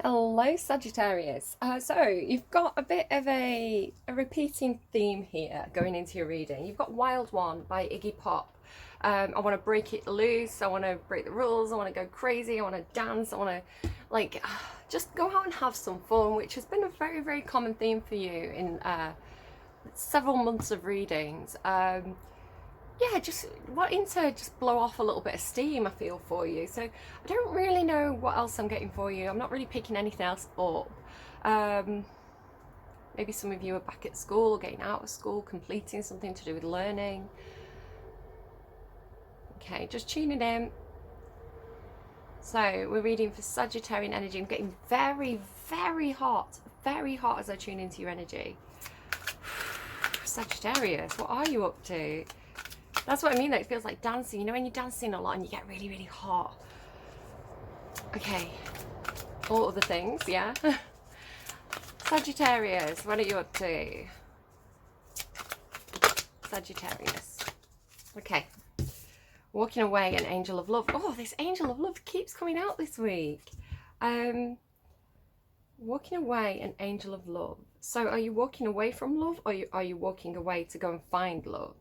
Hello, Sagittarius. So you've got a bit of a repeating theme here going into your reading. You've got Wild One by Iggy Pop. I want to break it loose. I want to break the rules. I want to go crazy. I want to dance. I want to just go out and have some fun, which has been a very, very common theme for you in several months of readings. Yeah, just wanting to just blow off a little bit of steam, I feel, for you. So I don't really know what else I'm getting for you. I'm not really picking anything else up. Maybe some of you are back at school, getting out of school, completing something to do with learning. Okay, just tuning in. So we're reading for Sagittarian energy. I'm getting very, very hot as I tune into your energy. Sagittarius, what are you up to? That's what I mean, though. It feels like dancing. You know when you're dancing a lot and you get really, really hot. Okay. All other things, yeah? Sagittarius, what are you up to? Sagittarius. Okay. Walking away, an angel of love. Oh, this angel of love keeps coming out this week. Walking away, an angel of love. So are you walking away from love, or are you walking away to go and find love?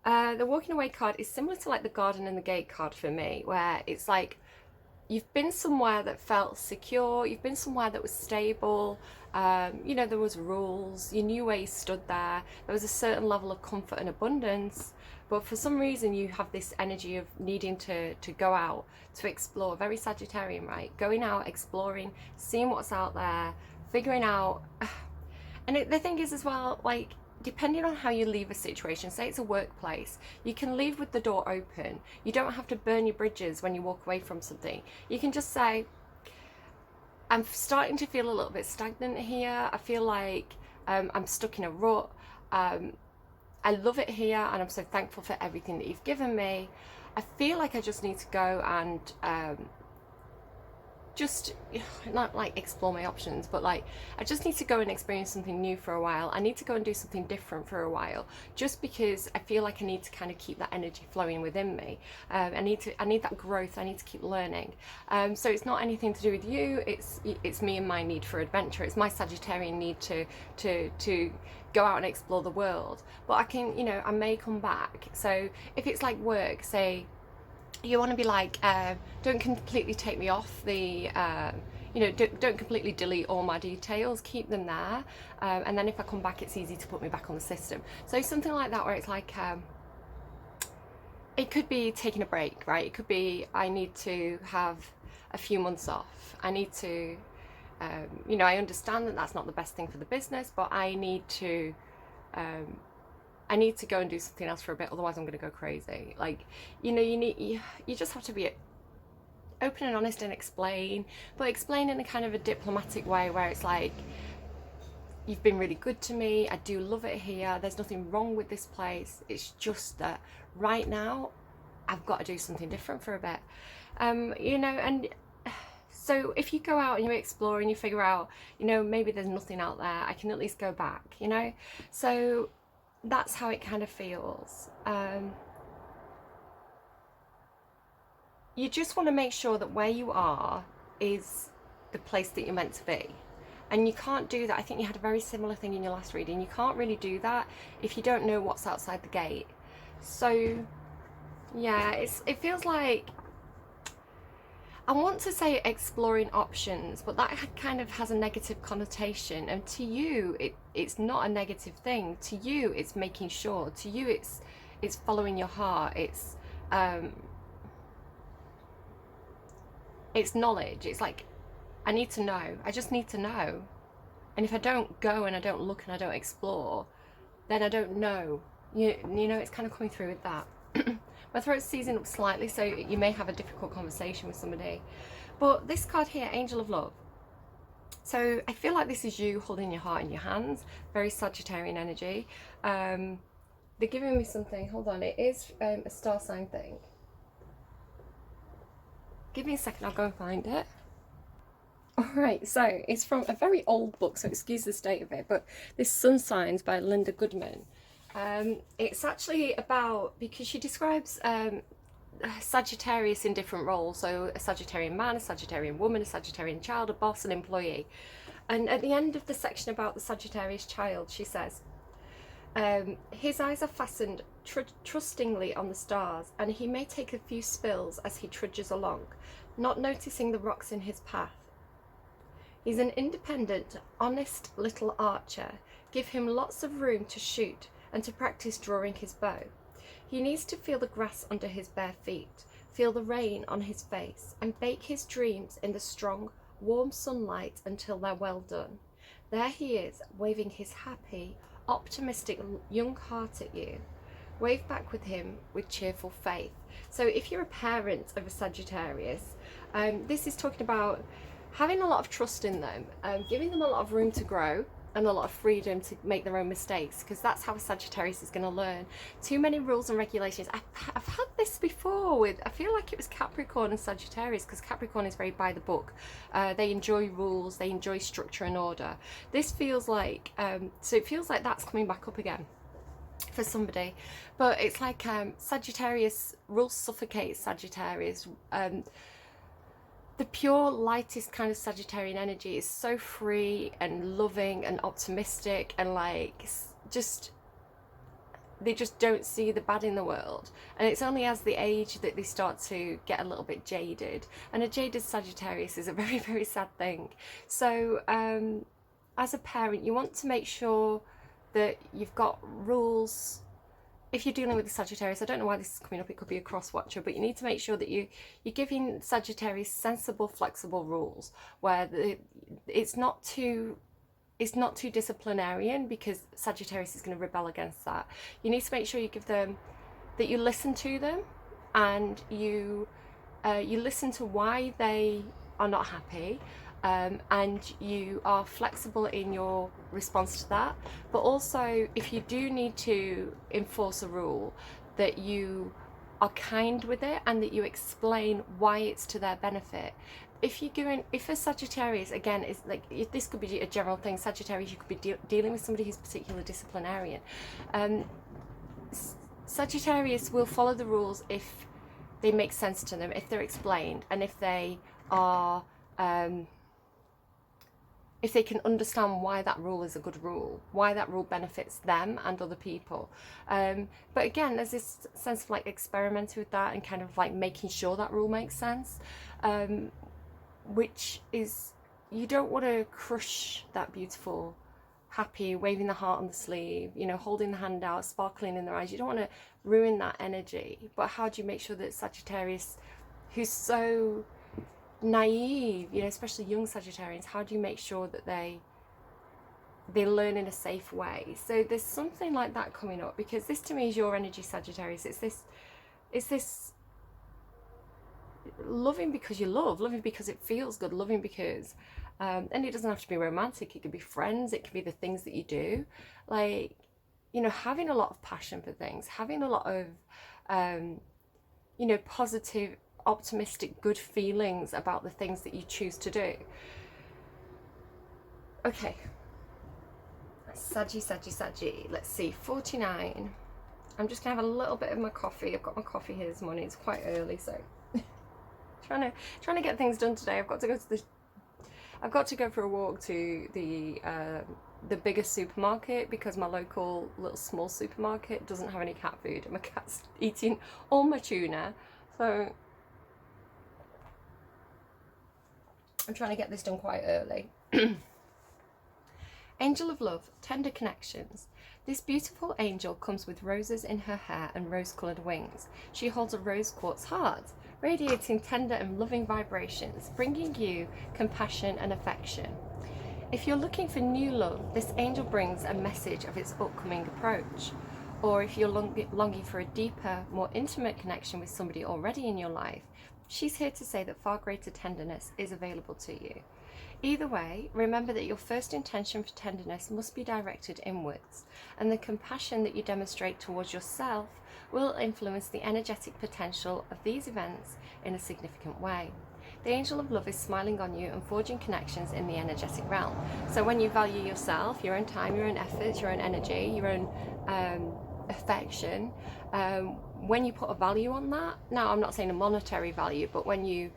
The walking away card is similar to like the garden and the gate card for me, where it's like you've been somewhere that felt secure, you've been somewhere that was stable, you know, there was rules, you knew where you stood there was a certain level of comfort and abundance, but for some reason you have this energy of needing to go out, to explore, very Sagittarian, right? Going out, exploring, seeing what's out there, figuring out, and the thing is as well, like, depending on how you leave a situation, say it's a workplace, you can leave with the door open. You don't have to burn your bridges when you walk away from something. You can just say, I'm starting to feel a little bit stagnant here. I feel like I'm stuck in a rut. I love it here and I'm so thankful for everything that you've given me. I feel like I just need to go and just not like explore my options, but like I just need to go and experience something new for a while. I need to go and do something different for a while, just because I feel like I need to kind of keep that energy flowing within me. I need that growth. I need to keep learning. So it's not anything to do with you. It's me and my need for adventure. It's my Sagittarian need to go out and explore the world. But I can, you know, I may come back. So if it's like work, say you want to be like, don't completely take me off the, you know, don't completely delete all my details, keep them there, and then if I come back it's easy to put me back on the system. So something like that, where it's like, it could be taking a break, right? It could be I need to have a few months off. I need to, you know, I understand that that's not the best thing for the business, but I need to go and do something else for a bit, otherwise I'm going to go crazy. Like, you know, you just have to be open and honest and explain, but explain in a kind of a diplomatic way, where it's like, you've been really good to me, I do love it here, there's nothing wrong with this place, it's just that right now I've got to do something different for a bit. You know, and so if you go out and you explore and you figure out, you know, maybe there's nothing out there, I can at least go back, you know. So that's how it kind of feels. You just want to make sure that where you are is the place that you're meant to be. And you can't do that. I think you had a very similar thing in your last reading. You can't really do that if you don't know what's outside the gate. So yeah, it feels like, I want to say exploring options, but that kind of has a negative connotation, and to you it's not a negative thing. To you it's making sure, to you it's following your heart, it's knowledge. It's like, I need to know, I just need to know, and if I don't go and I don't look and I don't explore, then I don't know. You know, it's kind of coming through with that. My throat's seizing up slightly, so you may have a difficult conversation with somebody. But this card here, Angel of Love. So I feel like this is you holding your heart in your hands, very Sagittarian energy. They're giving me something, hold on, it is a star sign thing. Give me a second, I'll go and find it. Alright, so it's from a very old book, so excuse the state of it, but this Sun Signs by Linda Goodman. It's actually about, because she describes Sagittarius in different roles. So a Sagittarian man, a Sagittarian woman, a Sagittarian child, a boss, an employee. And at the end of the section about the Sagittarius child, she says, his eyes are fastened trustingly on the stars, and he may take a few spills as he trudges along, not noticing the rocks in his path. He's an independent, honest little archer. Give him lots of room to shoot and to practice drawing his bow. He needs to feel the grass under his bare feet, feel the rain on his face, and bake his dreams in the strong, warm sunlight until they're well done. There he is, waving his happy, optimistic young heart at you. Wave back with him with cheerful faith. So if you're a parent of a Sagittarius, this is talking about having a lot of trust in them, giving them a lot of room to grow and a lot of freedom to make their own mistakes, because that's how a Sagittarius is going to learn. Too many rules and regulations. I've had this before with, I feel like it was Capricorn and Sagittarius, because Capricorn is very by the book. They enjoy rules, they enjoy structure and order. This feels like, so it feels like that's coming back up again for somebody, but it's like Sagittarius, rules suffocate Sagittarius. The pure lightest kind of Sagittarian energy is so free and loving and optimistic, and like they just don't see the bad in the world. And it's only as they age that they start to get a little bit jaded, and a jaded Sagittarius is a very, very sad thing. So as a parent, you want to make sure that you've got rules. If you're dealing with a Sagittarius, I don't know why this is coming up, it could be a cross-watcher, but you need to make sure that you're giving Sagittarius sensible, flexible rules, where it's not too disciplinarian, because Sagittarius is going to rebel against that. You need to make sure you give them, that you listen to them, and you listen to why they are not happy, and you are flexible in your response to that. But also, if you do need to enforce a rule, that you are kind with it and that you explain why it's to their benefit. If a Sagittarius, again, is like, this could be a general thing, Sagittarius, you could be dealing with somebody who's particularly disciplinarian. Sagittarius will follow the rules if they make sense to them, if they're explained, and if they are if they can understand why that rule is a good rule, why that rule benefits them and other people. But again, there's this sense of like experimenting with that and kind of like making sure that rule makes sense, which is, you don't want to crush that beautiful, happy, waving the heart on the sleeve, you know, holding the hand out, sparkling in their eyes. You don't want to ruin that energy. But how do you make sure that Sagittarius, who's so naive, you know, especially young Sagittarians, how do you make sure that they learn in a safe way? So there's something like that coming up, because this to me is your energy, Sagittarius. It's this loving because you love, loving because it feels good, loving because and it doesn't have to be romantic, it could be friends, it could be the things that you do, like, you know, having a lot of passion for things, having a lot of you know, positive, optimistic, good feelings about the things that you choose to do. Okay, Saggy. Let's see, 49. I'm just gonna have a little bit of my coffee. I've got my coffee here this morning. It's quite early, so trying to get things done today. I've got to go for a walk to the biggest supermarket, because my local little small supermarket doesn't have any cat food, and my cat's eating all my tuna. So I'm trying to get this done quite early. Angel of love, tender connections. This beautiful angel comes with roses in her hair and rose-coloured wings. She holds a rose quartz heart, radiating tender and loving vibrations, bringing you compassion and affection. If you're looking for new love, this angel brings a message of its upcoming approach. Or if you're longing for a deeper, more intimate connection with somebody already in your life, she's here to say that far greater tenderness is available to you. Either way, remember that your first intention for tenderness must be directed inwards, and the compassion that you demonstrate towards yourself will influence the energetic potential of these events in a significant way. The angel of love is smiling on you and forging connections in the energetic realm. So when you value yourself, your own time, your own efforts, your own energy, your own affection, when you put a value on that, now I'm not saying a monetary value, but when you,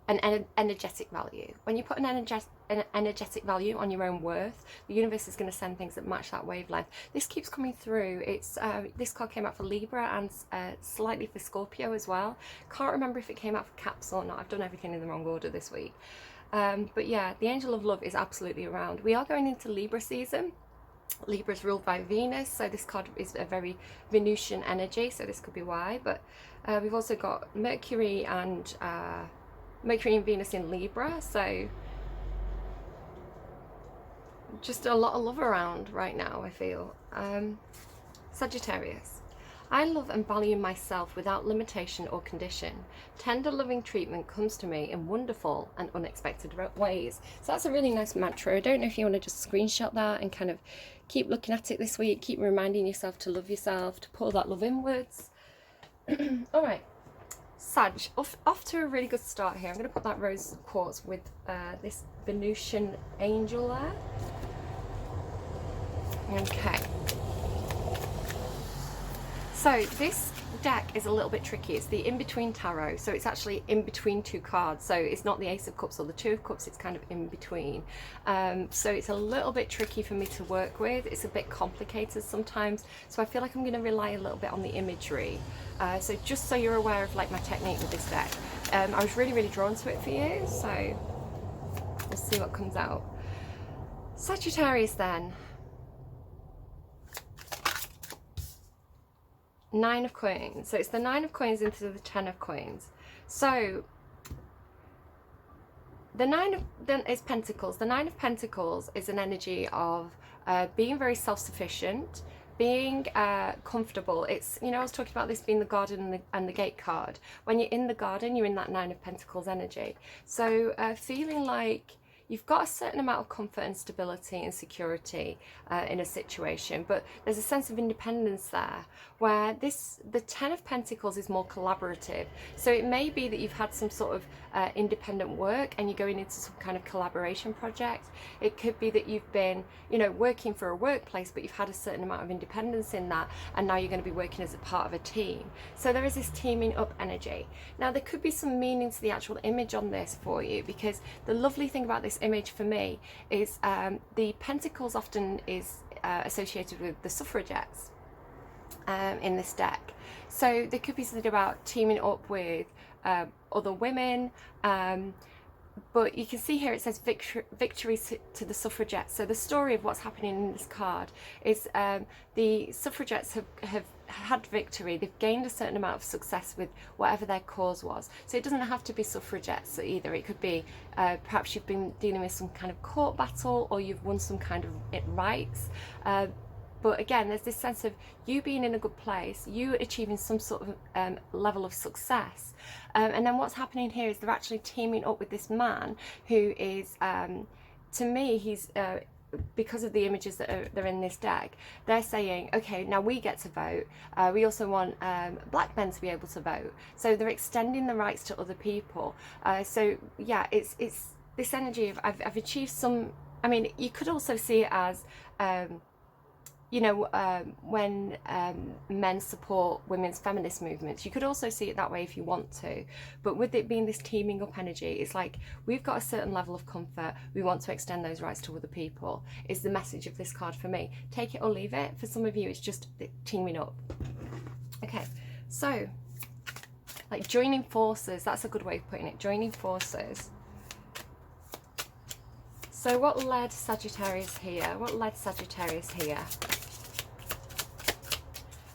an energetic value, when you put an energetic value on your own worth, the universe is going to send things that match that wavelength. This keeps coming through. It's this card came out for Libra and slightly for Scorpio as well. Can't remember if it came out for Caps or not. I've done everything in the wrong order this week. But yeah, the angel of love is absolutely around. We are going into Libra season. Libra is ruled by Venus, so this card is a very Venusian energy, so this could be why. But we've also got Mercury and Venus in Libra, so just a lot of love around right now, I feel. Sagittarius. I love and value myself without limitation or condition. Tender loving treatment comes to me in wonderful and unexpected ways. So that's a really nice mantra. I don't know if you want to just screenshot that and kind of keep looking at it this week, keep reminding yourself to love yourself, to pour that love inwards. All right. Sag, off to a really good start here. I'm going to put that rose quartz with this Venusian angel there. Okay. So this deck is a little bit tricky. It's the in-between tarot, so it's actually in between two cards. So it's not the Ace of Cups or the Two of Cups, it's kind of in between. So it's a little bit tricky for me to work with. It's a bit complicated sometimes. So I feel like I'm going to rely a little bit on the imagery. So just so you're aware of like my technique with this deck. I was really drawn to it for you, so we'll see what comes out. Sagittarius then. Nine of Coins. So it's the Nine of Coins into the Ten of Coins. So the Nine is Pentacles. The Nine of Pentacles is an energy of being very self-sufficient, being comfortable. It's, you know, I was talking about this being the garden and the gate card. When you're in the garden, you're in that Nine of Pentacles energy. So feeling like you've got a certain amount of comfort and stability and security in a situation, but there's a sense of independence there, where the Ten of Pentacles is more collaborative. So it may be that you've had some sort of independent work and you're going into some kind of collaboration project. It could be that you've been, you know, working for a workplace, but you've had a certain amount of independence in that, and now you're going to be working as a part of a team. So there is this teaming up energy. Now there could be some meaning to the actual image on this for you, because the lovely thing about this image for me is the Pentacles often is associated with the suffragettes in this deck. So there could be something about teaming up with other women, but you can see here it says victory to the suffragettes. So the story of what's happening in this card is the suffragettes have had victory. They've gained a certain amount of success with whatever their cause was. So it doesn't have to be suffragettes either. It could be perhaps you've been dealing with some kind of court battle, or you've won some kind of rights. But again, there's this sense of you being in a good place, you achieving some sort of level of success. And then what's happening here is they're actually teaming up with this man who is, to me, he's, because of the images that they're in this deck, they're saying, okay, now we get to vote. We also want black men to be able to vote. So they're extending the rights to other people. So yeah, it's this energy of I've achieved some, I mean, you could also see it as, you know, when men support women's feminist movements, you could also see it that way if you want to. But with it being this teaming up energy, it's like we've got a certain level of comfort, we want to extend those rights to other people, is the message of this card for me. Take it or leave it. For some of you, it's just teaming up. Okay, so like joining forces, that's a good way of putting it, joining forces. So what led Sagittarius here? What led Sagittarius here?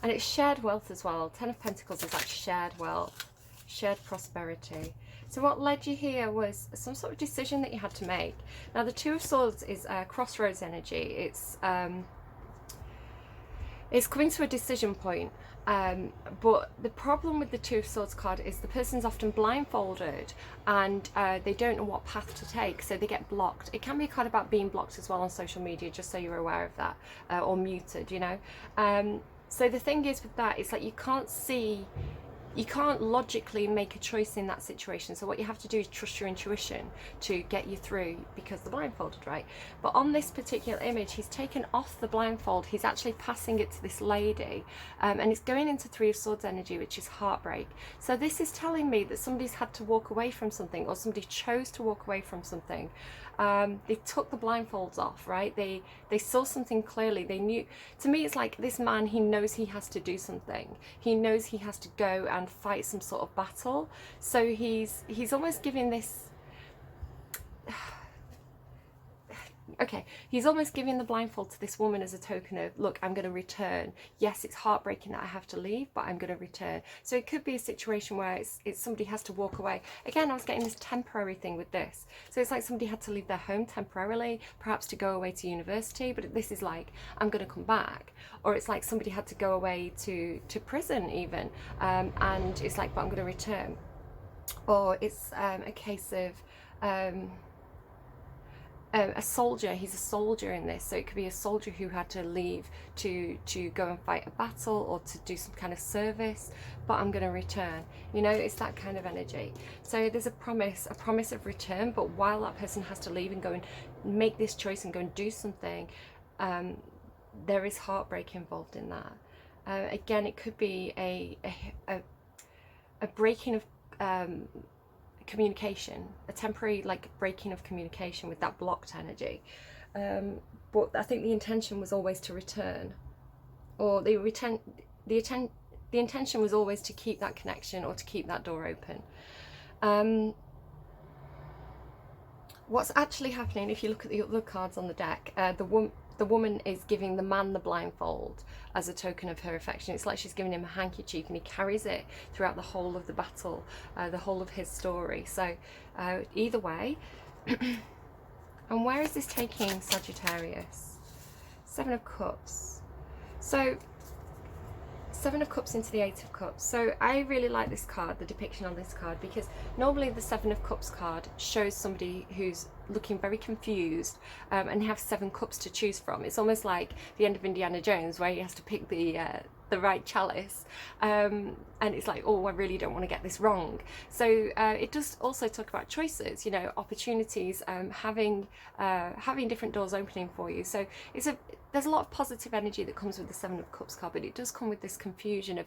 And it's shared wealth as well. Ten of Pentacles is like shared wealth, shared prosperity. So what led you here was some sort of decision that you had to make. Now the Two of Swords is crossroads energy. It's coming to a decision point. But the problem with the Two of Swords card is the person's often blindfolded and they don't know what path to take, so they get blocked. It can be a card about being blocked as well on social media, just so you're aware of that, or muted, you know. So the thing is with that, it's like you can't see you can't logically make a choice in that situation. So what you have to do is trust your intuition to get you through, because they're blindfolded, right? But on this particular image, he's taken off the blindfold. He's actually passing it to this lady, and it's going into Three of Swords energy, which is heartbreak. So this is telling me that somebody's had to walk away from something, or somebody chose to walk away from something. They took the blindfolds off, right? They saw something clearly. They knew. To me, it's like this man, he knows he has to do something. He knows he has to go and fight some sort of battle. So he's almost giving this, okay, he's almost giving the blindfold to this woman as a token of, look, I'm going to return. Yes, it's heartbreaking that I have to leave, but I'm going to return. So it could be a situation where it's somebody has to walk away. Again, I was getting this temporary thing with this. So it's like somebody had to leave their home temporarily, perhaps to go away to university, but this is like, I'm going to come back. Or it's like somebody had to go away to prison even, and it's like, but I'm going to return. Or it's a case of... a soldier, he's a soldier in this, so it could be a soldier who had to leave to go and fight a battle or to do some kind of service, but I'm going to return. You know, it's that kind of energy. So there's a promise of return, but while that person has to leave and go and make this choice and go and do something, there is heartbreak involved in that. Again, it could be a breaking of communication, a temporary like breaking of communication with that blocked energy, but I think the intention was always to return, or the intention was always to keep that connection or to keep that door open. What's actually happening, if you look at the other cards on the deck, the woman is giving the man the blindfold as a token of her affection. It's like she's giving him a handkerchief, and he carries it throughout the whole of the battle, the whole of his story. So either way, and where is this taking Sagittarius? Seven of Cups. So Seven of Cups into the Eight of Cups. So I really like this card, the depiction on this card, because normally the Seven of Cups card shows somebody who's looking very confused, and have 7 cups to choose from. It's almost like the end of Indiana Jones, where he has to pick the right chalice, and it's like, oh, I really don't want to get this wrong. So it does also talk about choices, you know, opportunities, having different doors opening for you. So there's a lot of positive energy that comes with the Seven of Cups card, but it does come with this confusion of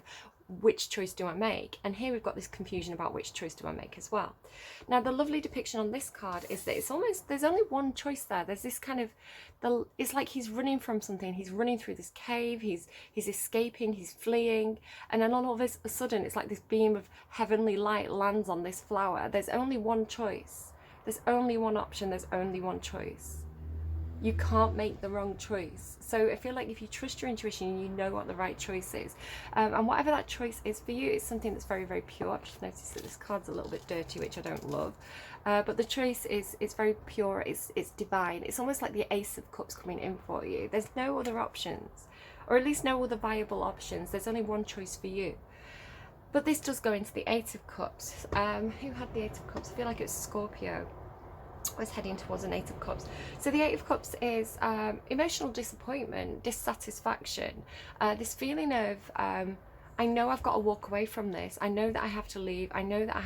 which choice do I make? And here we've got this confusion about which choice do I make as well. Now the lovely depiction on this card is that it's almost, there's only one choice there. There's this kind of, it's like he's running from something. He's running through this cave, he's escaping, he's fleeing, and then all of a sudden it's like this beam of heavenly light lands on this flower. There's only one choice. There's only one option, there's only one choice. You can't make the wrong choice. So I feel like if you trust your intuition, you know what the right choice is. And whatever that choice is for you, it's something that's very, very pure. I've just noticed that this card's a little bit dirty, which I don't love. But the choice it's very pure, it's divine. It's almost like the Ace of Cups coming in for you. There's no other options, or at least no other viable options. There's only one choice for you. But this does go into the Eight of Cups. Who had the Eight of Cups? I feel like it's Scorpio. Was heading towards an Eight of Cups. So the Eight of Cups is emotional disappointment, dissatisfaction, this feeling of I know I've got to walk away from this. I know that I have to leave. I know that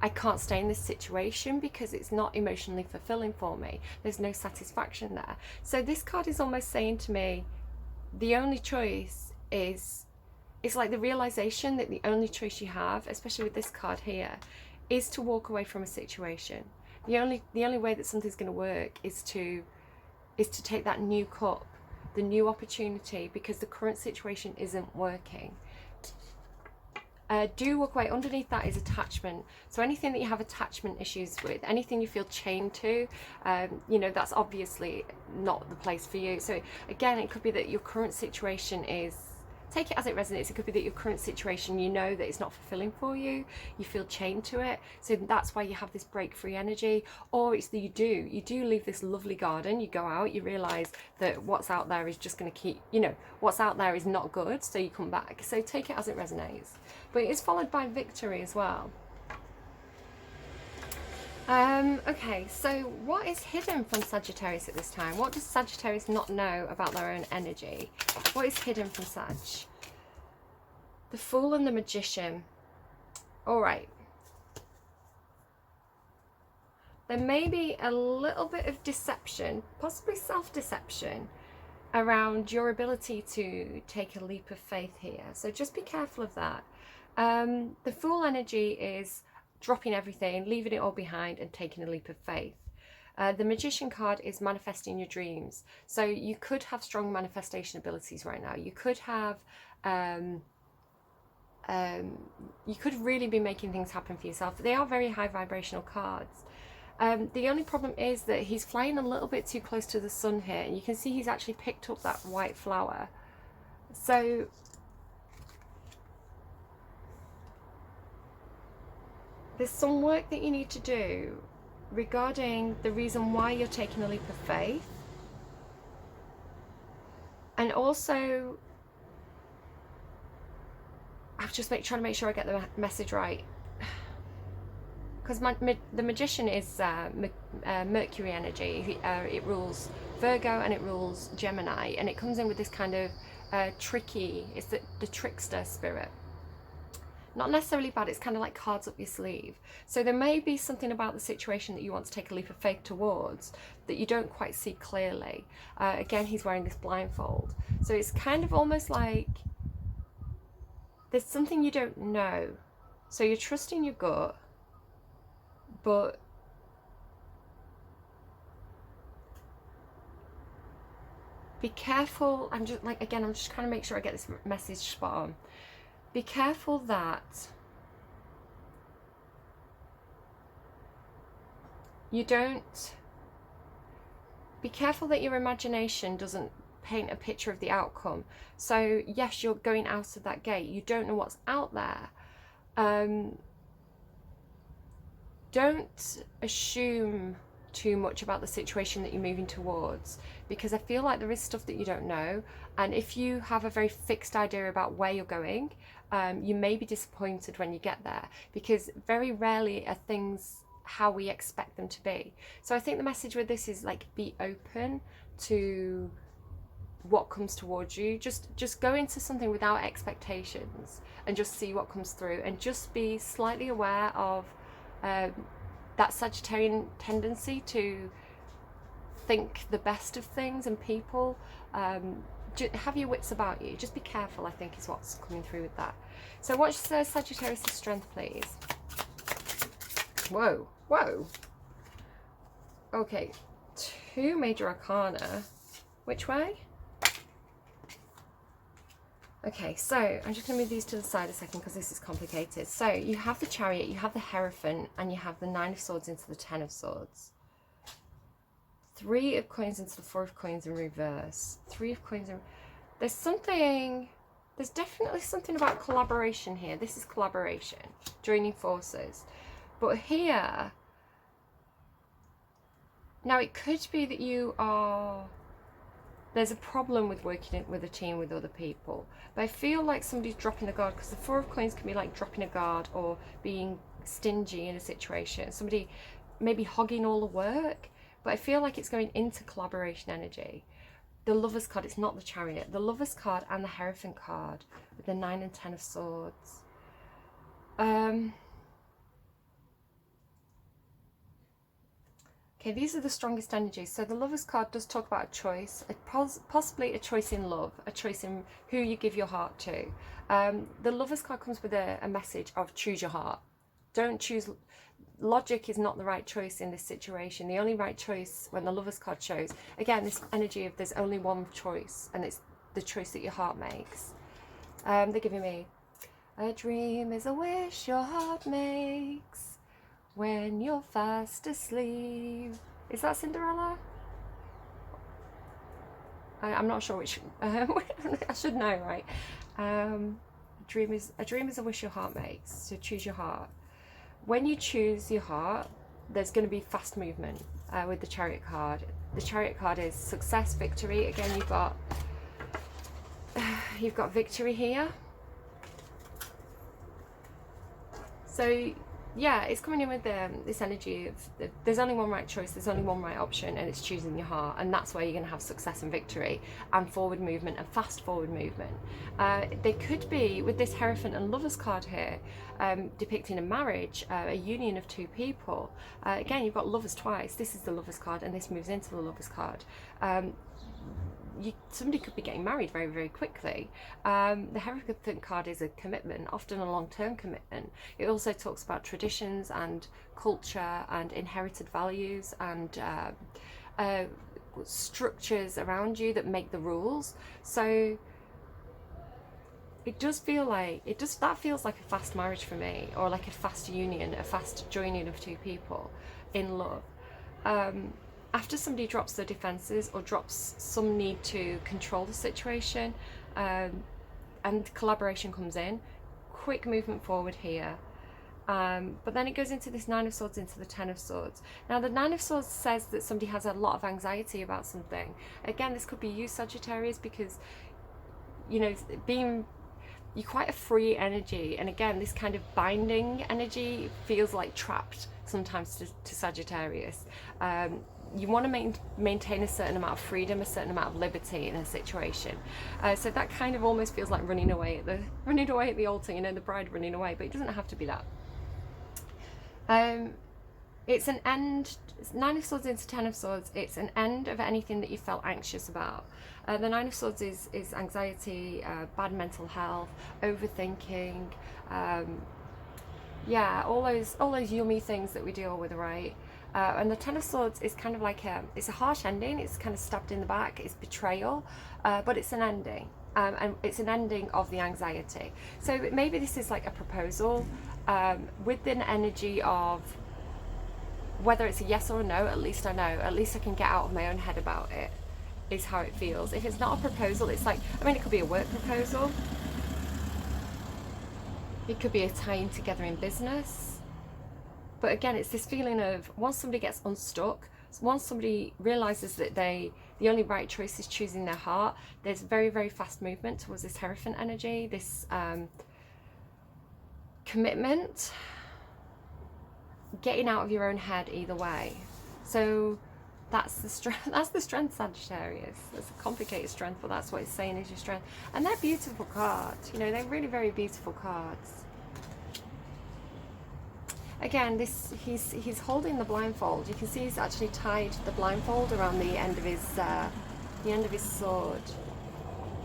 I can't stay in this situation because it's not emotionally fulfilling for me. There's no satisfaction there. So this card is almost saying to me, the only choice is, it's like the realization that the only choice you have, especially with this card here, is to walk away from a situation. The only way that something's going to work is to take that new cup, the new opportunity, because the current situation isn't working. Do walk away. Underneath that is attachment. So anything that you have attachment issues with, anything you feel chained to, you know, that's obviously not the place for you. So again, it could be that your current situation is, take it as it resonates. It could be that your current situation, you know that it's not fulfilling for you, you feel chained to it, so that's why you have this break free energy. Or it's that you do leave this lovely garden, you go out, you realize that what's out there is just going to keep, you know, what's out there is not good, so you come back. So take it as it resonates, but it is followed by victory as well. Okay, so what is hidden from Sagittarius at this time? What does Sagittarius not know about their own energy? What is hidden from Sag? The Fool and the Magician. All right. There may be a little bit of deception, possibly self-deception, around your ability to take a leap of faith here. So just be careful of that. The Fool energy is dropping everything, leaving it all behind and taking a leap of faith. The Magician card is manifesting your dreams. So you could have strong manifestation abilities right now. You could have, you could really be making things happen for yourself. They are very high vibrational cards. The only problem is that he's flying a little bit too close to the sun here. And you can see he's actually picked up that white flower. So there's some work that you need to do regarding the reason why you're taking a leap of faith. And also, I'm just trying to make sure I get the message right. Because the Magician is Mercury energy. It rules Virgo and it rules Gemini. And it comes in with this kind of tricky, it's the trickster spirit. Not necessarily bad, it's kind of like cards up your sleeve. So there may be something about the situation that you want to take a leap of faith towards that you don't quite see clearly. Again, he's wearing this blindfold. So it's kind of almost like there's something you don't know. So you're trusting your gut, but be careful. I'm just trying to make sure I get this message spot on. Be careful that you don't, be careful that your imagination doesn't paint a picture of the outcome. So yes, you're going out of that gate, you don't know what's out there. Don't assume too much about the situation that you're moving towards, because I feel like there is stuff that you don't know, and if you have a very fixed idea about where you're going, you may be disappointed when you get there, because very rarely are things how we expect them to be. So I think the message with this is like, be open to what comes towards you. Just go into something without expectations and just see what comes through, and just be slightly aware of that Sagittarian tendency to think the best of things and people. Have your wits about you. Just be careful, I think, is what's coming through with that. So what's Sagittarius' strength, please? Whoa, whoa. Okay, 2 major arcana. Which way? Okay, so I'm just going to move these to the side a second because this is complicated. So you have the Chariot, you have the Hierophant, and you have the 9 of Swords into the 10 of Swords. 3 of Coins into the 4 of Coins in reverse. 3 of Coins in... There's definitely something about collaboration here. This is collaboration, joining forces. But here, now it could be that you are... There's a problem with working with a team with other people. But I feel like somebody's dropping the guard, because the 4 of Coins can be like dropping a guard or being stingy in a situation. Somebody maybe hogging all the work. But I feel like it's going into collaboration energy. The Lover's card, it's not the Chariot. The Lover's card and the Hierophant card with the 9 and 10 of Swords. Okay, these are the strongest energies. So the Lover's card does talk about a choice, possibly a choice in love, a choice in who you give your heart to. The Lover's card comes with a message of choose your heart. Don't choose... Logic is not the right choice in this situation. The only right choice when the Lover's card shows, again, this energy of there's only one choice, and it's the choice that your heart makes. They're giving me, a dream is a wish your heart makes when you're fast asleep. Is that Cinderella? I'm not sure which. I should know, right? A dream is a wish your heart makes. So choose your heart. When you choose your heart, there's going to be fast movement with the Chariot card. The Chariot card is success, victory. Again, you've got victory here. So yeah, it's coming in with this energy of there's only one right choice, there's only one right option, and it's choosing your heart, and that's where you're going to have success and victory and forward movement and fast forward movement. They could be, with this Hierophant and Lovers card here, depicting a marriage, a union of two people. Again, you've got Lovers twice. This is the Lovers card, and this moves into the Lovers card. Somebody could be getting married very, very quickly. The Hierophant card is a commitment, often a long-term commitment. It also talks about traditions and culture and inherited values and structures around you that make the rules. So it does feel like, that feels like a fast marriage for me, or like a fast union, a fast joining of two people in love. After somebody drops their defenses or drops some need to control the situation, and collaboration comes in, quick movement forward here. But then it goes into this Nine of Swords, into the Ten of Swords. Now the Nine of Swords says that somebody has a lot of anxiety about something. Again, this could be you, Sagittarius, because, you know, you're quite a free energy, and again, this kind of binding energy feels like trapped sometimes to Sagittarius. You want to maintain a certain amount of freedom, a certain amount of liberty in a situation. So that kind of almost feels like running away at the altar, you know, the bride running away, but it doesn't have to be that. It's an end. It's Nine of Swords into Ten of Swords. It's an end of anything that you felt anxious about. The Nine of Swords is anxiety, bad mental health, overthinking, yeah, all those yummy things that we deal with, right? And the Ten of Swords is kind of like it's a harsh ending. It's kind of stabbed in the back. It's betrayal, but it's an ending, and it's an ending of the anxiety. So maybe this is like a proposal with an energy of whether it's a yes or a no. At least I know. At least I can get out of my own head about it. Is how it feels. If it's not a proposal, it's like, I mean, it could be a work proposal. It could be a tying together in business. But again, it's this feeling of once somebody gets unstuck, once somebody realizes that the only right choice is choosing their heart, there's very, very fast movement towards this Hierophant energy, this commitment, getting out of your own head either way. So that's the strength. That's the strength, Sagittarius. It's a complicated strength, but that's what it's saying is your strength. And they're beautiful cards. You know, they're really very beautiful cards. Again, he's holding the blindfold. You can see he's actually tied the blindfold around the end of his sword,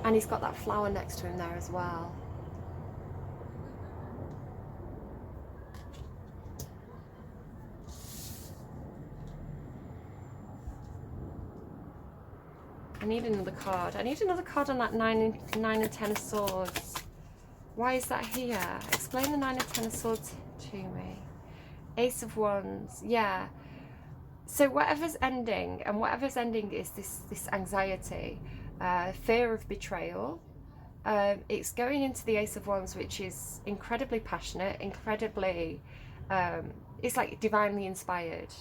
and he's got that flower next to him there as well. I need another card. I need another card on that 9 and 10 of Swords. Why is that here? Explain the 9 and 10 of Swords to me. Ace of Wands. Yeah. So whatever's ending, and whatever's ending is this anxiety, fear of betrayal. It's going into the Ace of Wands, which is incredibly passionate, incredibly, it's like divinely inspired.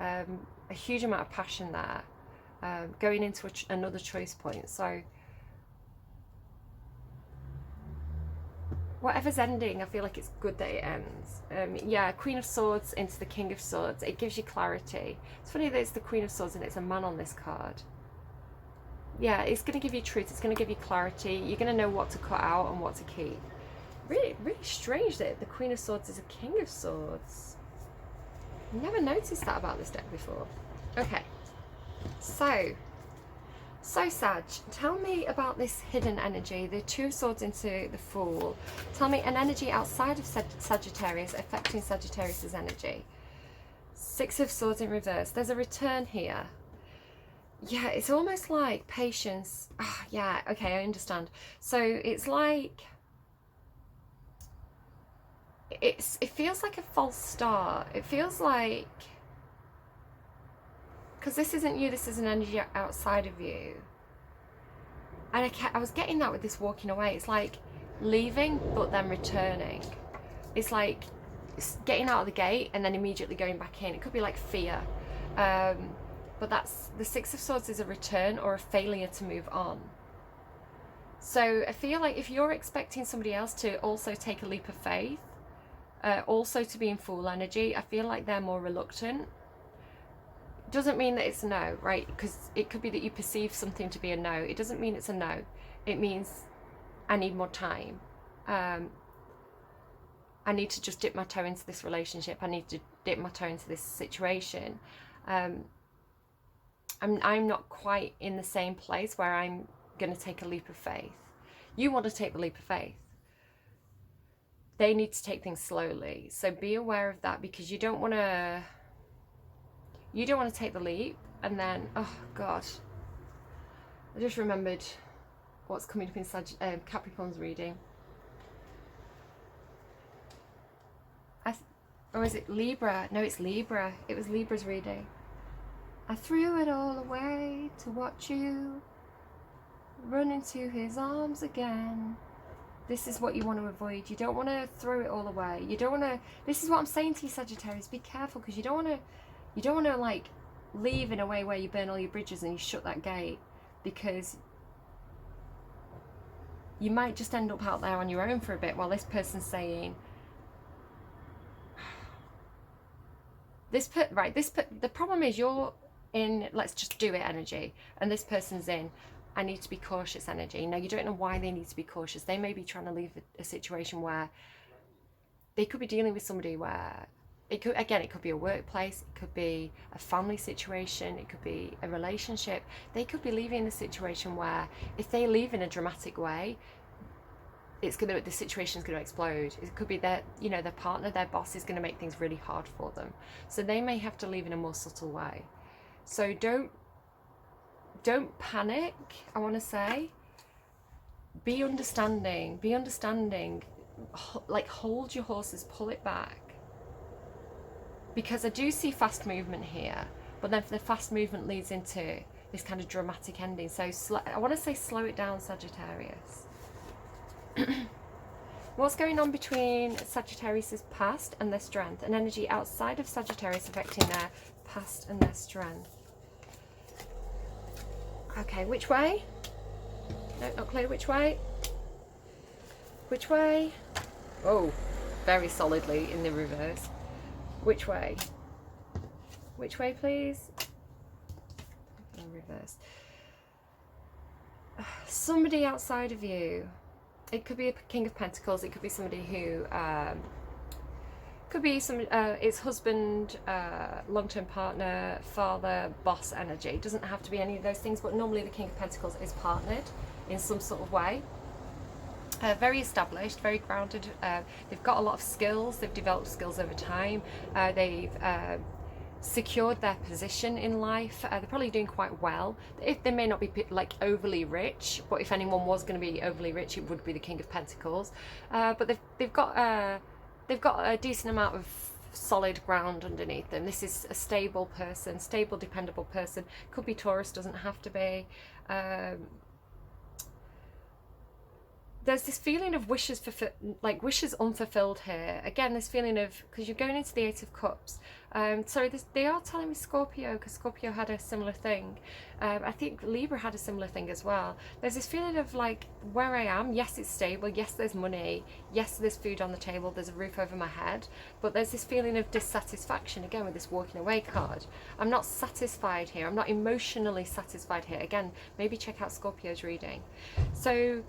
A huge amount of passion there. Going into another choice point. So whatever's ending, I feel like it's good that it ends. Yeah, Queen of Swords into the King of Swords. It gives you clarity. It's funny that it's the Queen of Swords and it's a man on this card. Yeah, it's going to give you truth. It's going to give you clarity. You're going to know what to cut out and what to keep. Really, really strange that the Queen of Swords is a King of Swords. Never noticed that about this deck before. Okay. So Sag, tell me about this hidden energy, the Two of Swords into the Fool. Tell me an energy outside of Sagittarius affecting Sagittarius's energy. Six of Swords in reverse. There's a return here. Yeah, it's almost like patience. Oh, yeah, okay, I understand. So it's like it feels like a false start. It feels like, because this isn't you, this is an energy outside of you. And I was getting that with this walking away. It's like leaving, but then returning. It's like getting out of the gate and then immediately going back in. It could be like fear. But that's, the Six of Swords is a return or a failure to move on. So I feel like if you're expecting somebody else to also take a leap of faith, Also to be in Fool energy, I feel like they're more reluctant. Doesn't mean that it's a no, right? Because it could be that you perceive something to be a no. It doesn't mean it's a no. It means I need more time. I need to just dip my toe into this relationship. I need to dip my toe into this situation. I'm not quite in the same place where I'm going to take a leap of faith. You want to take the leap of faith. They need to take things slowly. So be aware of that, because you don't want to take the leap and then, oh God, I just remembered what's coming up in Capricorn's reading. Or is it Libra? No, it's Libra. It was Libra's reading. I threw it all away to watch you run into his arms again. This is what you want to avoid. You don't want to throw it all away. You don't want to, this is what I'm saying to you, Sagittarius, be careful, because you don't want to like leave in a way where you burn all your bridges and you shut that gate, because you might just end up out there on your own for a bit while this person's saying, the problem is you're in let's just do it energy, and this person's in I need to be cautious energy. Now, you don't know why they need to be cautious. They may be trying to leave a situation where they could be dealing with somebody where it could be a workplace, it could be a family situation, it could be a relationship. They could be leaving a situation where if they leave in a dramatic way, the situation's going to explode. It could be their partner, their boss is going to make things really hard for them. So they may have to leave in a more subtle way. So don't panic, I want to say. Be understanding, like hold your horses, pull it back. Because I do see fast movement here, but then the fast movement leads into this kind of dramatic ending. So I want to say slow it down, Sagittarius. What's going on between Sagittarius's past and their strength? An energy outside of Sagittarius affecting their past and their strength. Okay, which way? No, not clear. Which way? Which way? Oh, very solidly in the reverse. Which way? Which way, please? In reverse. Somebody outside of you. It could be a King of Pentacles. It could be somebody who could be its husband, long-term partner, father, boss energy. It doesn't have to be any of those things, but normally the King of Pentacles is partnered in some sort of way. Very established, very grounded. They've got a lot of skills. They've developed skills over time. They've secured their position in life. They're probably doing quite well. They may not be like overly rich, but if anyone was going to be overly rich, it would be the King of Pentacles. But they've got a decent amount of solid ground underneath them. This is a stable person, stable, dependable person. Could be Taurus, doesn't have to be. There's this feeling of wishes unfulfilled here. Again, this feeling of, because you're going into the Eight of Cups. They are telling me Scorpio, because Scorpio had a similar thing. I think Libra had a similar thing as well. There's this feeling of like, where I am, yes, it's stable. Yes, there's money. Yes, there's food on the table. There's a roof over my head. But there's this feeling of dissatisfaction, again, with this walking away card. I'm not satisfied here. I'm not emotionally satisfied here. Again, maybe check out Scorpio's reading. So,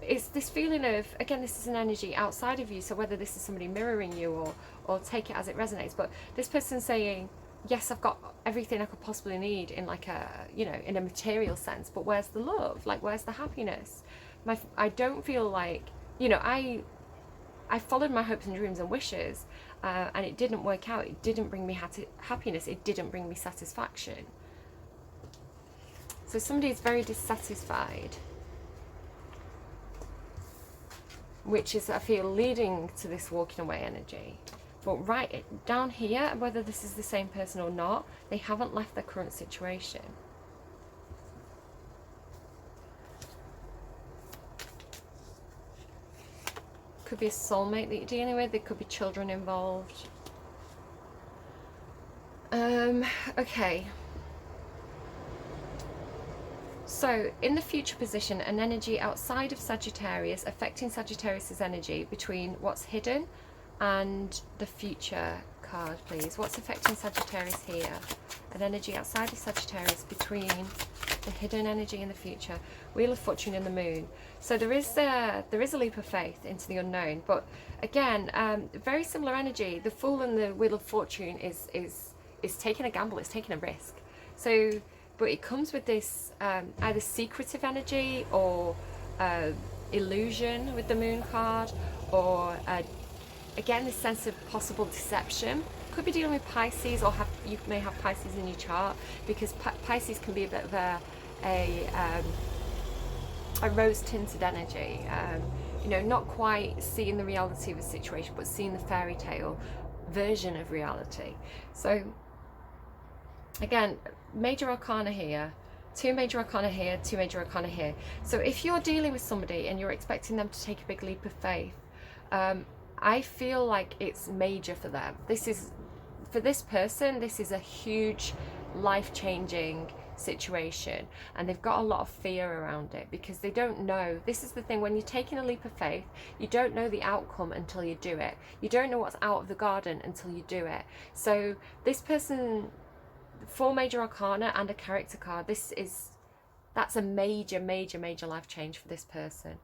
it's this feeling of, again, this is an energy outside of you, so whether this is somebody mirroring you or take it as it resonates, but this person's saying, yes, I've got everything I could possibly need in like a, in a material sense, but where's the love? Like, where's the happiness? I don't feel like, I followed my hopes and dreams and wishes, and it didn't work out. It didn't bring me happiness. It didn't bring me satisfaction. So somebody is very dissatisfied, which is, I feel, leading to this walking away energy. But right down here, whether this is the same person or not, they haven't left their current situation. Could be a soulmate that you're dealing with. There could be children involved. Okay. So, in the future position, an energy outside of Sagittarius affecting Sagittarius's energy between what's hidden, and the future card, please. What's affecting Sagittarius here? An energy outside of Sagittarius between the hidden energy and the future. Wheel of Fortune and the Moon. So there is a leap of faith into the unknown, but again, very similar energy. The Fool and the Wheel of Fortune is taking a gamble. It's taking a risk. So, but it comes with this either secretive energy or illusion with the Moon card, or again, this sense of possible deception. Could be dealing with Pisces, or you may have Pisces in your chart, because Pisces can be a bit of a rose-tinted energy. You know, not quite seeing the reality of a situation, but seeing the fairy tale version of reality. So, again, major arcana here. 2 major arcana here, 2 major arcana here. So if you're dealing with somebody and you're expecting them to take a big leap of faith, I feel like it's major for them. For this person, this is a huge life-changing situation, and they've got a lot of fear around it because they don't know. This is the thing, when you're taking a leap of faith, you don't know the outcome until you do it. You don't know what's out of the garden until you do it. So this person, 4 major arcana and a character card, that's a major life change for this person.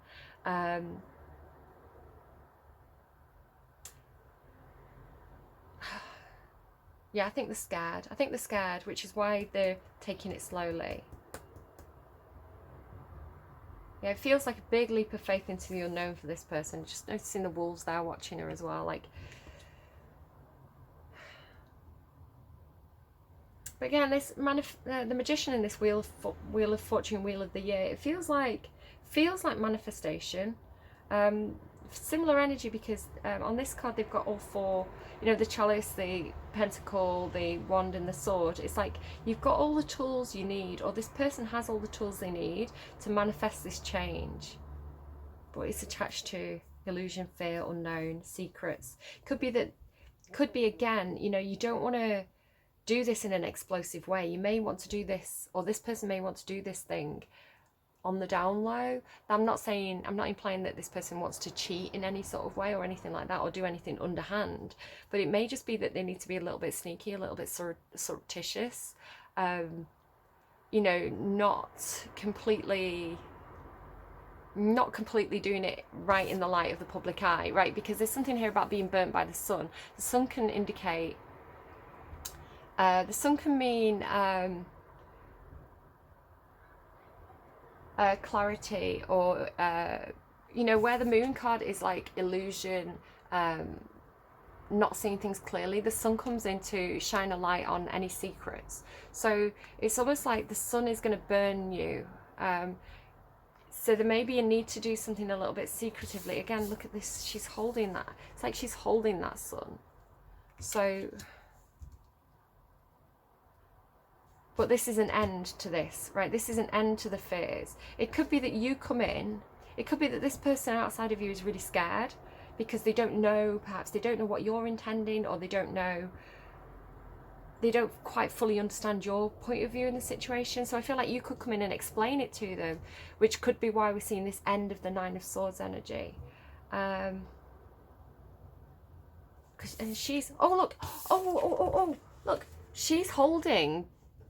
Yeah, I think they're scared. Which is why they're taking it slowly. Yeah, it feels like a big leap of faith into the unknown for this person. Just noticing the wolves there watching her as well. Like, but again, this the magician in this wheel of fortune, wheel of the year. It feels like manifestation. Similar energy, because on this card they've got all 4, you know, the chalice, the pentacle, the wand and the sword. It's like you've got all the tools you need, or this person has all the tools they need to manifest this change, but it's attached to illusion, fear, unknown, secrets. Could be again, you know, you don't want to do this in an explosive way. You may want to do this, or this person may want to do this thing on the down low. I'm not implying that this person wants to cheat in any sort of way or anything like that, or do anything underhand, but it may just be that they need to be a little bit sneaky, a little bit surreptitious, you know, not completely doing it right in the light of the public eye, right? Because there's something here about being burnt by the sun. The sun can indicate, the sun can mean clarity, or you know, where the moon card is like illusion, not seeing things clearly, the sun comes in to shine a light on any secrets. So it's almost like the sun is going to burn you. So there may be a need to do something a little bit secretively. Again, look at this, she's holding that. It's like she's holding that sun. So, but this is an end to this, right? This is an end to the fears. It could be that you come in, it could be that this person outside of you is really scared because they don't know, perhaps they don't know what you're intending, or they don't quite fully understand your point of view in the situation. So I feel like you could come in and explain it to them, which could be why we're seeing this end of the Nine of Swords energy. And she's, oh look, oh look, she's holding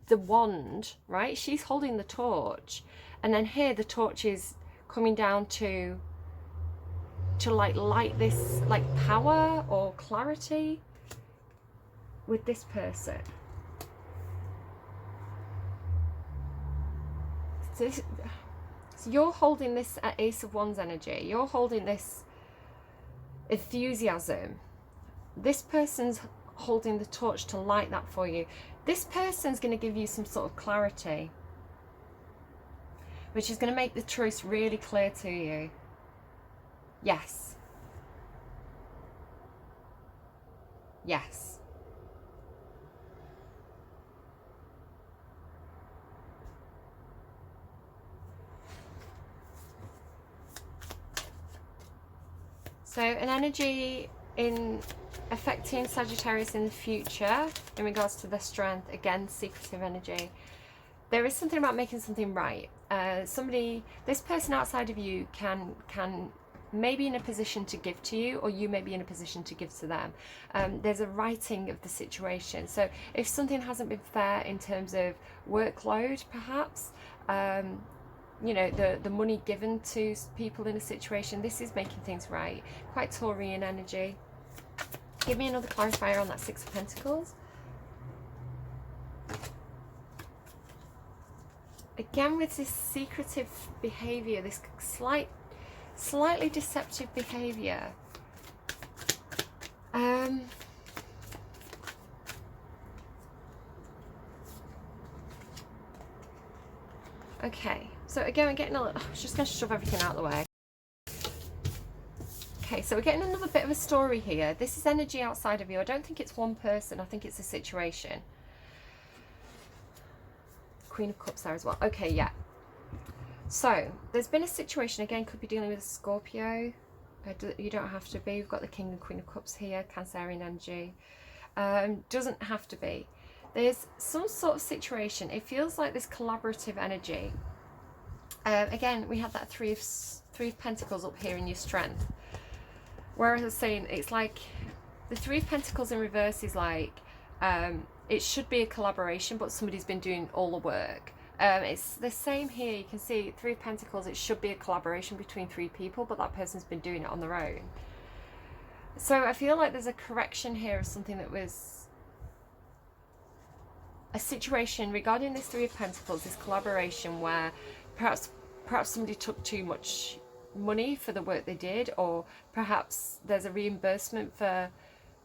the wand, right? She's holding the torch, and then here the torch is coming down to like light this like power or clarity with this person. So you're holding this Ace of Wands energy, you're holding this enthusiasm. This person's holding the torch to light that for you. This person's going to give you some sort of clarity, which is going to make the truth really clear to you. Yes. Yes. So an energy in affecting Sagittarius in the future in regards to their strength, again, secretive energy. There is something about making something right. This person outside of you can may be in a position to give to you, or you may be in a position to give to them. There's a righting of the situation. So if something hasn't been fair in terms of workload, perhaps, you know, the money given to people in a situation, this is making things right. Quite Taurian energy. Give me another clarifier on that Six of Pentacles. Again, with this secretive behaviour, this slightly deceptive behaviour. Okay, so again, we're getting a little, I was just going to shove everything out of the way. Okay, so we're getting another bit of a story here. This is energy outside of you. I don't think it's one person. I think it's a situation. Queen of Cups there as well. Okay, yeah. So, there's been a situation, again, could be dealing with a Scorpio. You don't have to be. We've got the King and Queen of Cups here, Cancerian energy. Doesn't have to be. There's some sort of situation. It feels like this collaborative energy. Again, we have that three of Pentacles up here in your strength. Where I was saying, it's like the Three of Pentacles in reverse is like, it should be a collaboration, but somebody's been doing all the work. It's the same here. You can see Three of Pentacles, it should be a collaboration between three people, but that person's been doing it on their own. So I feel like there's a correction here of something that was a situation regarding this Three of Pentacles, this collaboration where perhaps somebody took too much money for the work they did, or perhaps there's a reimbursement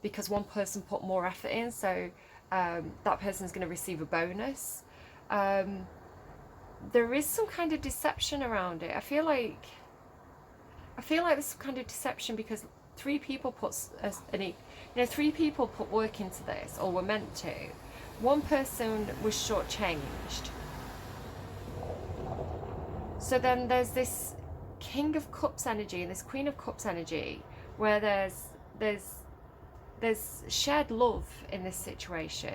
because one person put more effort in, so that person's going to receive a bonus. There is some kind of deception around it. I feel like there's some kind of deception because three people put work into this, or were meant to. One person was shortchanged. So then there's this King of Cups energy and this Queen of Cups energy where there's shared love in this situation.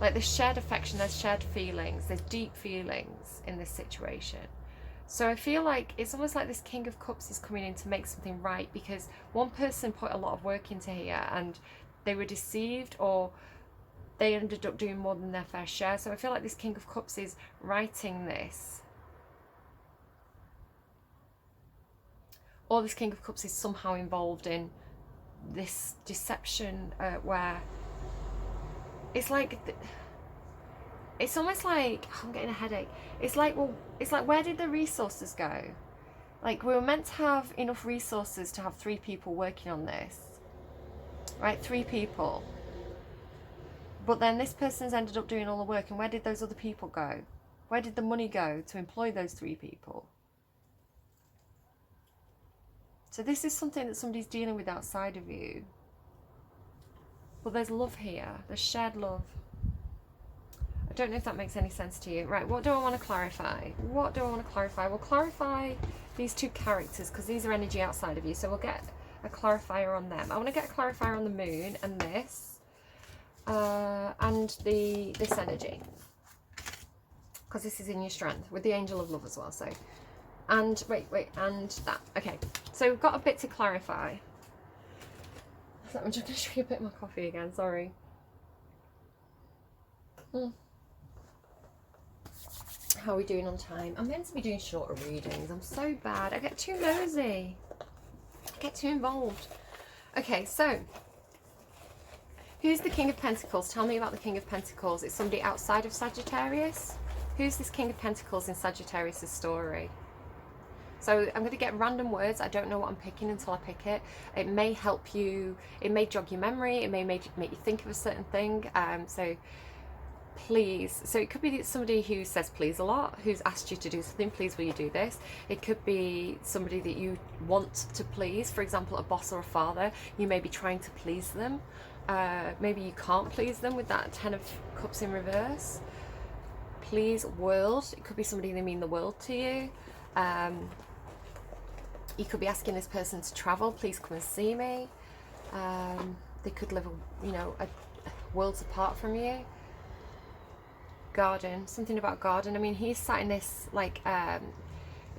Like there's shared affection, there's shared feelings, there's deep feelings in this situation. So I feel like it's almost like this King of Cups is coming in to make something right, because one person put a lot of work into here and they were deceived, or they ended up doing more than their fair share. So I feel like this King of Cups is righting this. Or this King of Cups is somehow involved in this deception where it's like, it's almost like, I'm getting a headache. It's like, well, it's like, where did the resources go? Like, we were meant to have enough resources to have three people working on this, right? Three people. But then this person's ended up doing all the work, and where did those other people go? Where did the money go to employ those three people? So this is something that somebody's dealing with outside of you. But there's love here. There's shared love. I don't know if that makes any sense to you. Right, what do I want to clarify? What do I want to clarify? We'll clarify these two characters because these are energy outside of you. So we'll get a clarifier on them. I want to get a clarifier on the moon and this. And this energy. Because this is in your strength with the angel of love as well. So, and wait, and that. Okay, so we've got a bit to clarify. So I'm just going to show you a bit of my coffee again, sorry. How are we doing on time? I'm meant to be doing shorter readings. I'm so bad. I get too nosy. I get too involved. Okay, so who's the King of Pentacles? Tell me about the King of Pentacles. It's somebody outside of Sagittarius. Who's this King of Pentacles in Sagittarius' story? So I'm going to get random words. I don't know what I'm picking until I pick it. It may help you. It may jog your memory. It may make you think of a certain thing. So please. So it could be somebody who says please a lot, who's asked you to do something. Please, will you do this? It could be somebody that you want to please. For example, a boss or a father. You may be trying to please them. Maybe you can't please them with that 10 of Cups in reverse. Please, world. It could be somebody they mean the world to you. You could be asking this person to travel. Please come and see me. They could live, worlds apart from you. Garden. Something about garden. I mean, he's sat in this, like,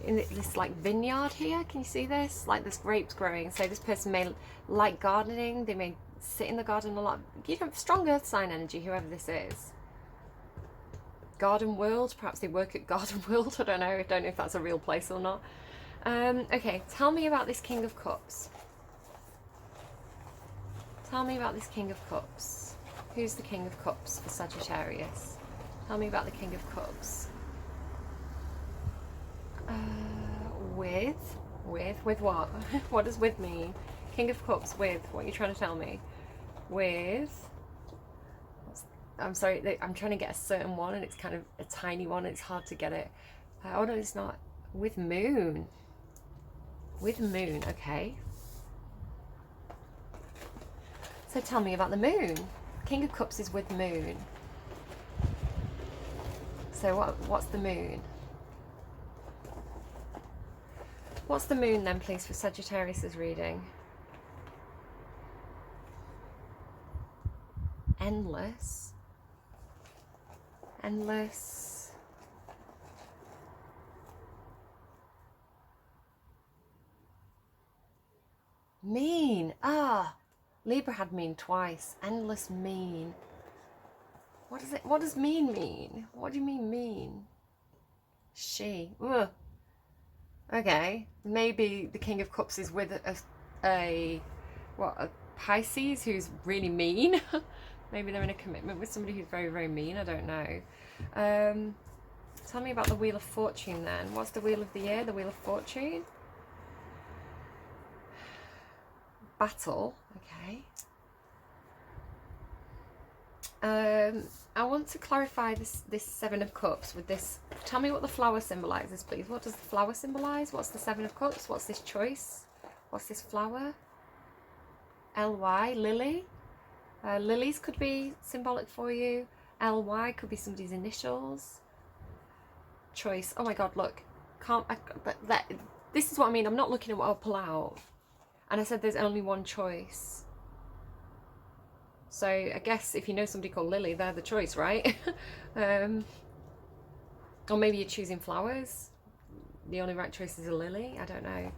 in this like vineyard here. Can you see this? Like there's grapes growing. So this person may like gardening. They may sit in the garden a lot. You know, strong earth sign energy, whoever this is. Garden World, perhaps they work at Garden World. I don't know if that's a real place or not. Okay, tell me about this King of Cups. Tell me about this King of Cups. Who's the King of Cups for Sagittarius? Tell me about the King of Cups. With what? What does with mean? King of Cups with, what are you trying to tell me? With, I'm sorry, I'm trying to get a certain one and it's kind of a tiny one, it's hard to get it. Oh no, it's not. With moon. With moon, okay. So tell me about the moon. King of Cups is with moon. So what's the moon? What's the moon then, please, for Sagittarius's reading? Endless. Endless. Mean. Ah, Libra had mean twice. Endless mean. What is it? What does mean? What do you mean mean? She. Ugh. Okay, maybe the King of Cups is with a Pisces who's really mean. Maybe they're in a commitment with somebody who's very, very mean. I don't know. Tell me about the Wheel of Fortune then. What's the Wheel of the Year? The Wheel of Fortune? Battle. Okay. I want to clarify this Seven of Cups with this. Tell me what the flower symbolises, please. What does the flower symbolise? What's the Seven of Cups? What's this choice? What's this flower? L-Y, lily. Lilies could be symbolic for you. L-Y could be somebody's initials. Choice. Oh my God, look. This is what I mean. I'm not looking at what I'll pull out. And I said there's only one choice. So I guess if you know somebody called Lily, they're the choice, right? Or maybe you're choosing flowers. The only right choice is a lily. I don't know.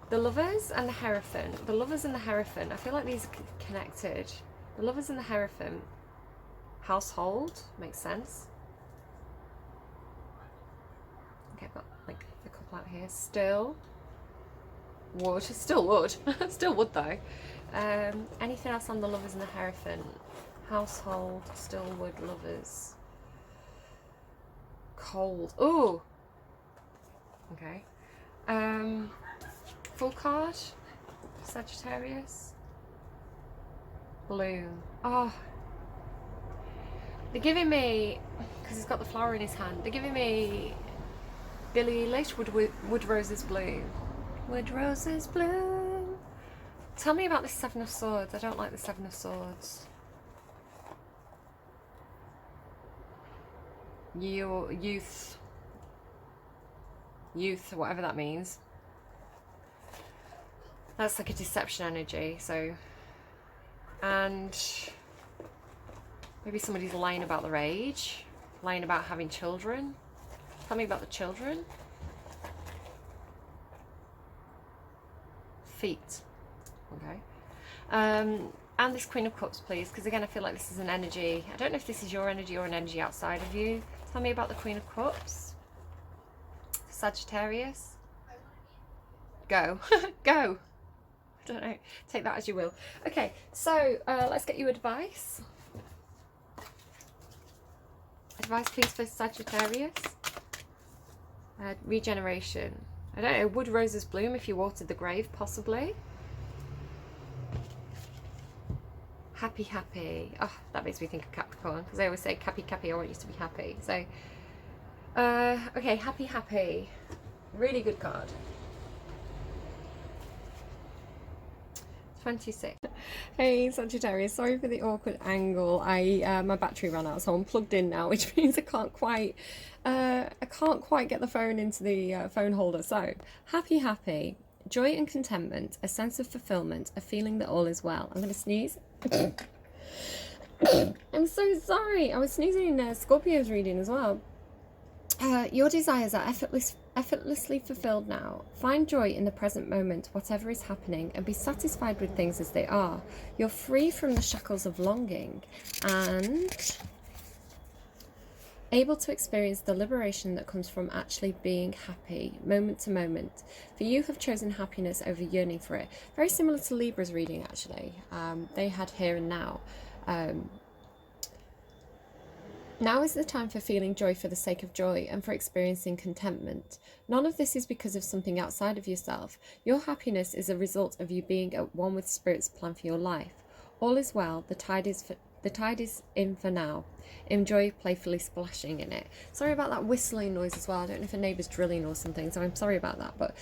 The Lovers and the Hierophant. The Lovers and the Hierophant. I feel like these are connected. The Lovers and the Hierophant. Household. Makes sense. Okay, I've got like a couple out here. Still. Wood. Still wood. Still wood though. Anything else on the Lovers and the Hierophant? Household, still wood, Lovers. Cold. Ooh. Okay. Full card. Sagittarius. Bloom. Oh. They're giving me, because he's got the flower in his hand, they're giving me Billie Eilish, Wood Roses Bloom. Wood Roses Bloom. Tell me about this Seven of Swords. I don't like the Seven of Swords. Your youth, whatever that means. That's like a deception energy, so. And maybe somebody's lying about their age, lying about having children. Tell me about the children. Feet. Okay. And this Queen of Cups, please, because again I feel like this is an energy. I don't know if this is your energy or an energy outside of you. Tell me about the Queen of Cups. Sagittarius. Go. Go. I don't know. Take that as you will. Okay, so let's get you advice. Advice, please, for Sagittarius. Regeneration. I don't know. Wood roses bloom if you watered the grave, possibly. Happy, happy. Oh, that makes me think of Capricorn, because I always say, Cappy, Cappy, I want you to be happy. So, okay, happy, happy. Really good card. 26. Hey Sagittarius, sorry for the awkward angle. My battery ran out, so I'm plugged in now, which means I can't quite get the phone into the phone holder. So, happy, happy. Joy and contentment, a sense of fulfillment, a feeling that all is well. I'm going to sneeze. I'm so sorry. I was sneezing in Scorpio's reading as well. Your desires are effortlessly fulfilled now. Find joy in the present moment, whatever is happening, and be satisfied with things as they are. You're free from the shackles of longing and able to experience the liberation that comes from actually being happy, moment to moment. For you have chosen happiness over yearning for it. Very similar to Libra's reading, actually. They had here and now. Now is the time for feeling joy for the sake of joy and for experiencing contentment. None of this is because of something outside of yourself. Your happiness is a result of you being at one with Spirit's plan for your life. All is well. The tide is in for now. Enjoy playfully splashing in it. Sorry about that whistling noise as well. I don't know if a neighbour's drilling or something, so I'm sorry about that. But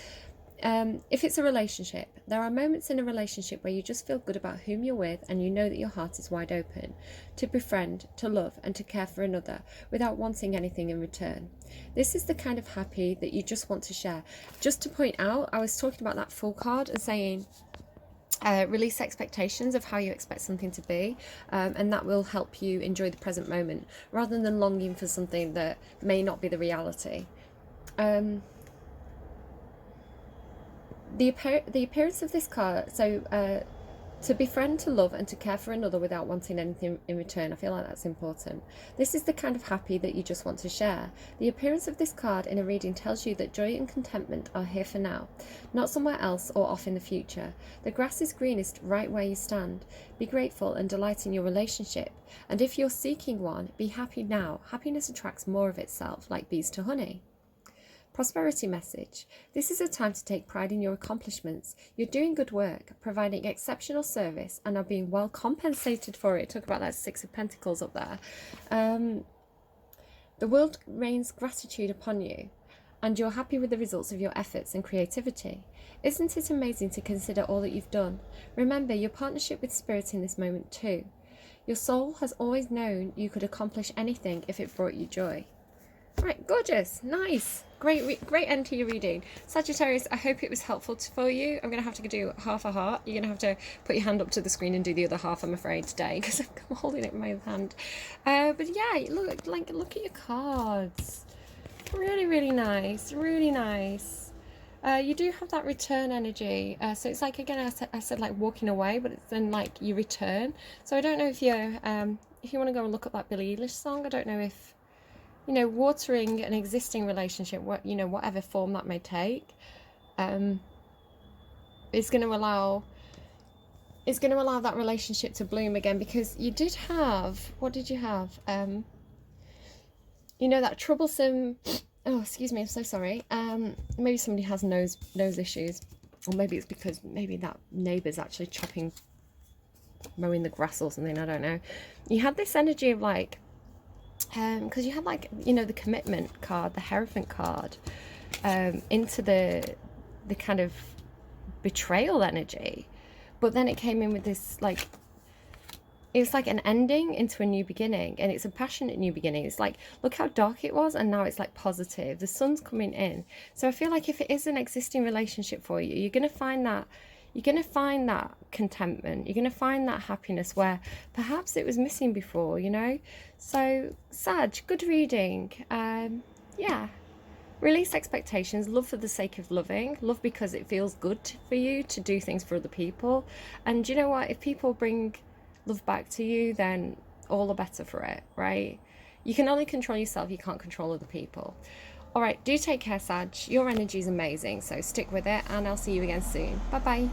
if it's a relationship, there are moments in a relationship where you just feel good about whom you're with and you know that your heart is wide open to befriend, to love and to care for another without wanting anything in return. This is the kind of happy that you just want to share. Just to point out, I was talking about that Fool card and saying release expectations of how you expect something to be, and that will help you enjoy the present moment rather than longing for something that may not be the reality. The appearance of this card, so to befriend, to love and to care for another without wanting anything in return, I feel like that's important. This is the kind of happy that you just want to share. The appearance of this card in a reading tells you that joy and contentment are here for now, not somewhere else or off in the future. The grass is greenest right where you stand. Be grateful and delight in your relationship, and if you're seeking one, be happy now. Happiness attracts more of itself, like bees to honey. Prosperity message. This is a time to take pride in your accomplishments. You're doing good work, providing exceptional service, and are being well compensated for it. Talk about that Six of Pentacles up there. The world rains gratitude upon you, and you're happy with the results of your efforts and creativity. Isn't it amazing to consider all that you've done? Remember your partnership with Spirit in this moment too. Your soul has always known you could accomplish anything if it brought you joy. Right, gorgeous, nice, great end to your reading. Sagittarius, I hope it was helpful for you. I'm going to have to do half a heart. You're going to have to put your hand up to the screen and do the other half, I'm afraid, today, because I'm holding it in my hand. But yeah, look at your cards. Really, really nice, really nice. You do have that return energy. So it's like, again, I said like walking away, but it's then like you return. So I don't know if you're, if you want to go and look up that Billie Eilish song, I don't know if, you know, watering an existing relationship, you know, whatever form that may take, is going to allow that relationship to bloom again. Because you did have, what did you have? You know, that troublesome, oh, excuse me, I'm so sorry. Maybe somebody has nose issues, or maybe it's because maybe that neighbour's actually mowing the grass or something, I don't know. You had this energy of like, because you had like, you know, the commitment card, the Hierophant card, into the kind of betrayal energy, but then it came in with this like, it's like an ending into a new beginning, and it's a passionate new beginning. It's like, look how dark it was, and now it's like positive. The sun's coming in. So I feel like if it is an existing relationship for you, you're going to find that contentment, you're going to find that happiness where perhaps it was missing before, you know. So Sag, good reading. Yeah, release expectations, love for the sake of loving, love because it feels good for you to do things for other people. And you know what, if people bring love back to you, then all the better for it, right? You can only control yourself, you can't control other people. All right, do take care, Sag. Your energy is amazing, so stick with it, and I'll see you again soon. Bye bye.